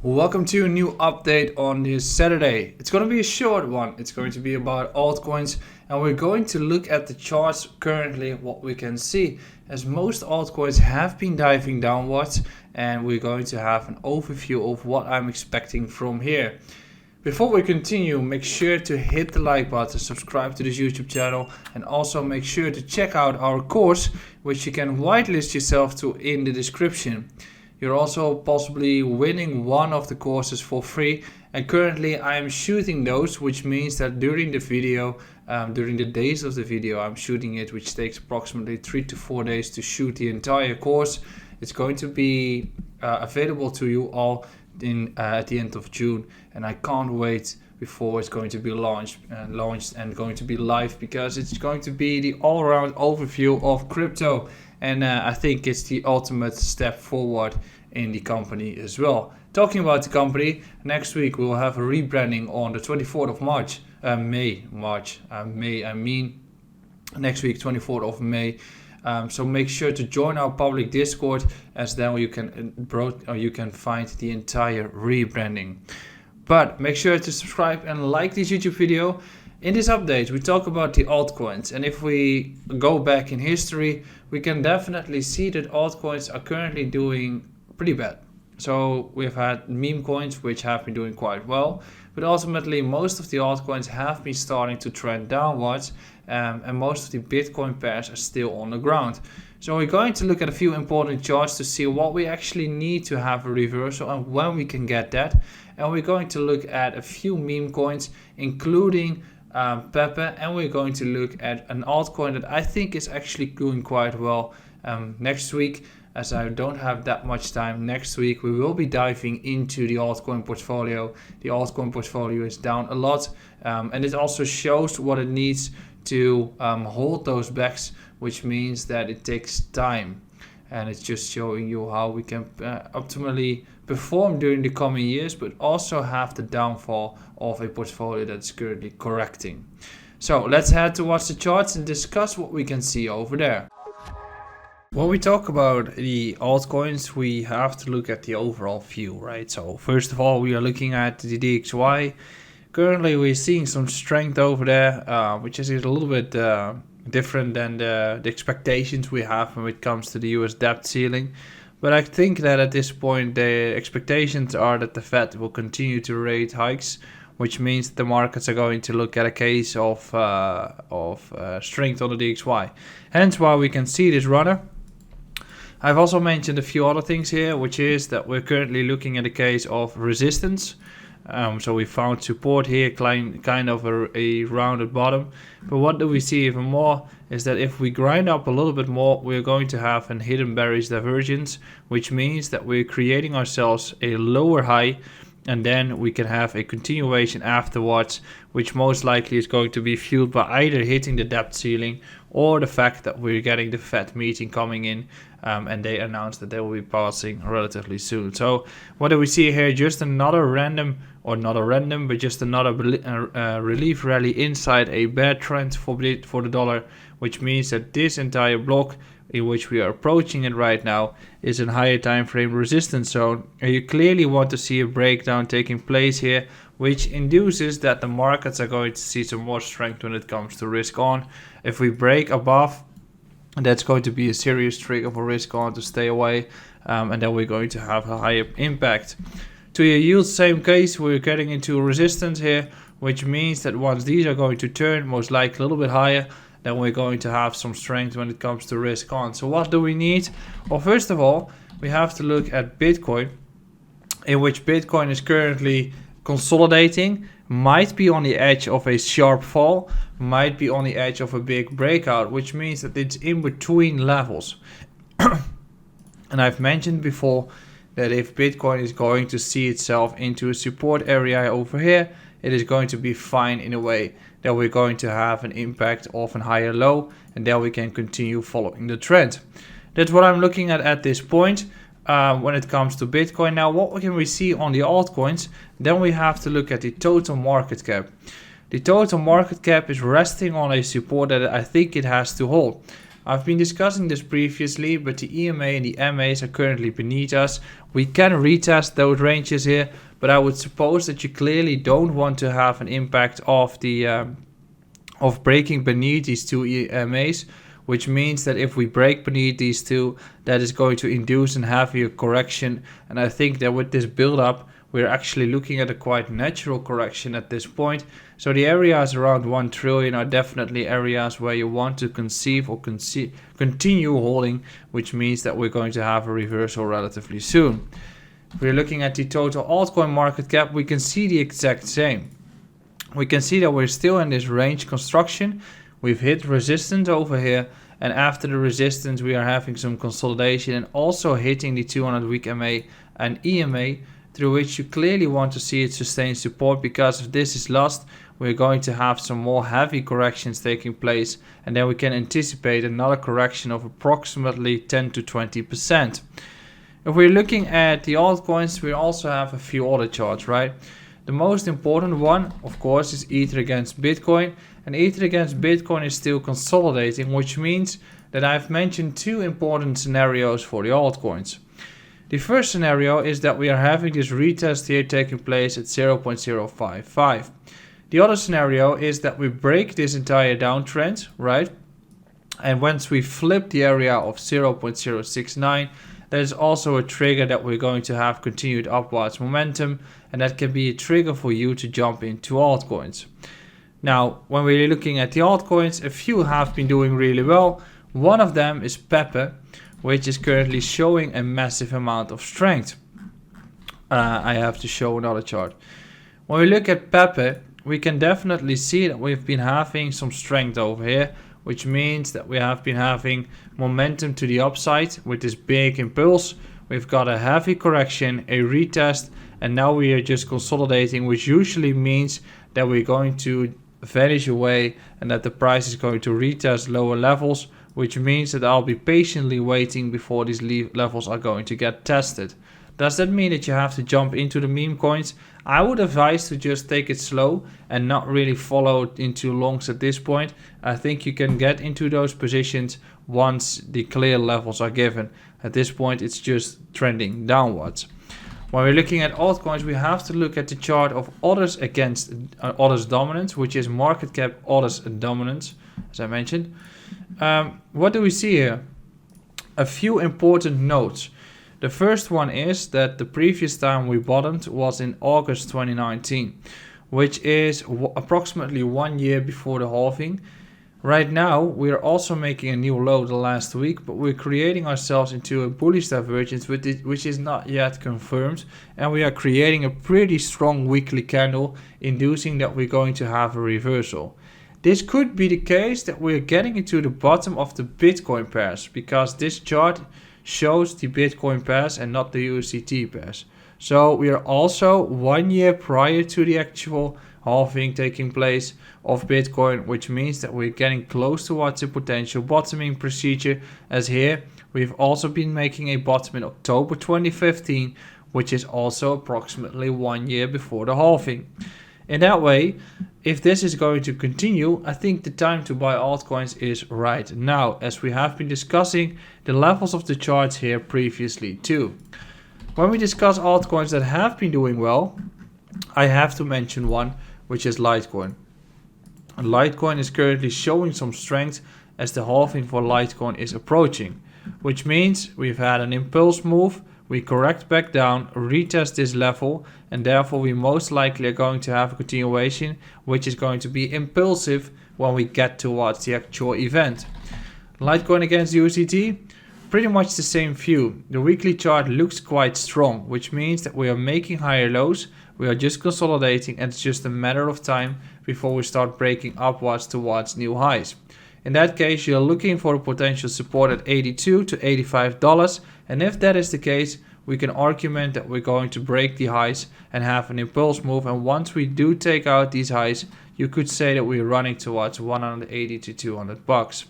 Welcome to a new update on this Saturday. It's going to be a short one. It's going to be about altcoins, and we're going to look at the charts currently, what we can see, as most altcoins have been diving downwards, and we're going to have an overview of what I'm expecting from here. Before we continue, make sure to hit the like button, subscribe to this YouTube channel, and also make sure to check out our course, which you can whitelist yourself to in the description. You're also possibly winning one of the courses for free, and currently I am shooting those, which means that during the video, during the days of the video, I'm shooting it, which takes approximately 3 to 4 days to shoot the entire course. It's going to be available to you all at the end of June, and I can't wait before it's going to be launched and going to be live, because it's going to be the all-around overview of crypto. And I think it's the ultimate step forward in the company as well. Talking about the company, next week we'll have a rebranding on the 24th of May. Next week, 24th of May. So make sure to join our public Discord, as then you can find the entire rebranding. But make sure to subscribe and like this YouTube video. In this update, we talk about the altcoins, and if we go back in history, we can definitely see that altcoins are currently doing pretty bad. So we've had meme coins, which have been doing quite well, but ultimately most of the altcoins have been starting to trend downwards, and most of the Bitcoin pairs are still on the ground. So we're going to look at a few important charts to see what we actually need to have a reversal and when we can get that. And we're going to look at a few meme coins, including Poppe, and we're going to look at an altcoin that I think is actually doing quite well. Next week, as I don't have that much time, next week we will be diving into the altcoin portfolio. The altcoin portfolio is down a lot, and it also shows what it needs to hold those backs, which means that it takes time. And it's just showing you how we can optimally perform during the coming years, but also have the downfall of a portfolio that's currently correcting. So let's head towards the charts and discuss what we can see over there. When we talk about the altcoins, we have to look at the overall view, right? So first of all, we are looking at the DXY. Currently, we're seeing some strength over there, which is a little bit different than the expectations we have when it comes to the US debt ceiling. But I think that at this point the expectations are that the Fed will continue to rate hikes, which means the markets are going to look at a case of strength on the DXY. Hence why we can see this runner. I've also mentioned a few other things here, which is that we're currently looking at a case of resistance. So we found support here, kind of a rounded bottom. But what do we see even more is that if we grind up a little bit more, we're going to have an hidden bearish divergence, which means that we're creating ourselves a lower high, and then we can have a continuation afterwards, which most likely is going to be fueled by either hitting the debt ceiling or the fact that we're getting the Fed meeting coming in, and they announced that they will be passing relatively soon. So what do we see here? Just another just another relief rally inside a bear trend for the dollar, which means that this entire block in which we are approaching it right now is a higher time frame resistance zone, and you clearly want to see a breakdown taking place here, which induces that the markets are going to see some more strength when it comes to risk on. If we break above, that's going to be a serious trigger for risk on to stay away, and then we're going to have a higher impact. To your yield, same case, we're getting into resistance here, which means that once these are going to turn, most likely a little bit higher, then we're going to have some strength when it comes to risk on. So what do we need? Well, first of all, we have to look at Bitcoin, in which Bitcoin is currently consolidating, might be on the edge of a sharp fall, might be on the edge of a big breakout, which means that it's in between levels. And I've mentioned before that if Bitcoin is going to see itself into a support area over here, it is going to be fine in a way that we're going to have an impact of a higher low, and then we can continue following the trend. That's what I'm looking at this point when it comes to Bitcoin. Now, what can we see on the altcoins? Then we have to look at the total market cap. The total market cap is resting on a support that I think it has to hold. I've been discussing this previously, but the EMA and the MAs are currently beneath us. We can retest those ranges here, but I would suppose that you clearly don't want to have an impact of the of breaking beneath these two EMAs, which means that if we break beneath these two, that is going to induce a heavier correction. And I think that with this build up, we're actually looking at a quite natural correction at this point. So the areas around 1 trillion are definitely areas where you want to conceive or continue holding, which means that we're going to have a reversal relatively soon. If we're looking at the total altcoin market cap, we can see the exact same. We can see that we're still in this range construction. We've hit resistance over here, and after the resistance we are having some consolidation and also hitting the 200 week MA and EMA, through which you clearly want to see it sustain support, because if this is lost, we're going to have some more heavy corrections taking place, and then we can anticipate another correction of approximately 10 to 20%. If we're looking at the altcoins, we also have a few other charts, right? The most important one, of course, is Ether against Bitcoin, and Ether against Bitcoin is still consolidating, which means that I've mentioned two important scenarios for the altcoins. The first scenario is that we are having this retest here taking place at 0.055. The other scenario is that we break this entire downtrend, right? And once we flip the area of 0.069, that is also a trigger that we're going to have continued upwards momentum, and that can be a trigger for you to jump into altcoins. Now, when we're looking at the altcoins, a few have been doing really well. One of them is Poppe, which is currently showing a massive amount of strength. I have to show another chart. When we look at Poppe, we can definitely see that we've been having some strength over here, which means that we have been having momentum to the upside with this big impulse. We've got a heavy correction, a retest, and now we are just consolidating, which usually means that we're going to vanish away and that the price is going to retest lower levels, which means that I'll be patiently waiting before these levels are going to get tested. Does that mean that you have to jump into the meme coins? I would advise to just take it slow and not really follow into longs at this point. I think you can get into those positions once the clear levels are given. At this point, it's just trending downwards. When we're looking at altcoins, we have to look at the chart of others against others dominance, which is market cap others dominance, as I mentioned. What do we see here? A few important notes. The first one is that the previous time we bottomed was in August 2019, which is approximately 1 year before the halving. Right now, we are also making a new low the last week, but we're creating ourselves into a bullish divergence which is not yet confirmed, and we are creating a pretty strong weekly candle, inducing that we're going to have a reversal. This could be the case that we're getting into the bottom of the Bitcoin pairs, because this chart shows the Bitcoin pairs and not the USDT pairs. So we are also 1 year prior to the actual halving taking place of Bitcoin, which means that we're getting close towards a potential bottoming procedure, as here we've also been making a bottom in October 2015, which is also approximately 1 year before the halving. In that way, if this is going to continue, I think the time to buy altcoins is right now, as we have been discussing the levels of the charts here previously too. When we discuss altcoins that have been doing well, I have to mention one, which is Litecoin. Litecoin is currently showing some strength as the halving for Litecoin is approaching, which means we've had an impulse move, we correct back down, retest this level, and therefore we most likely are going to have a continuation, which is going to be impulsive when we get towards the actual event. Litecoin against USDT, pretty much the same view. The weekly chart looks quite strong, which means that we are making higher lows, we are just consolidating, and it's just a matter of time before we start breaking upwards towards new highs. In that case, you're looking for a potential support at $82 to $85, and if that is the case, we can argument that we're going to break the highs and have an impulse move, and once we do take out these highs, you could say that we're running towards 180 to 200 bucks.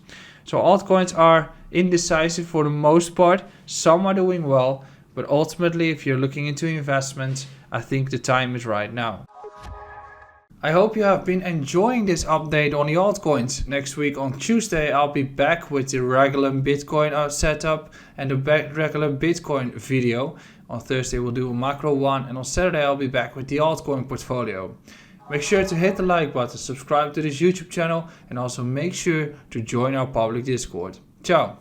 So altcoins are indecisive for the most part. Some are doing well, but ultimately if you're looking into investments, I think the time is right now. I hope you have been enjoying this update on the altcoins. Next week on Tuesday I'll be back with the regular Bitcoin setup and the regular Bitcoin video. On Thursday we'll do a macro one, and on Saturday I'll be back with the altcoin portfolio. Make sure to hit the like button, subscribe to this YouTube channel, and also make sure to join our public Discord. Ciao!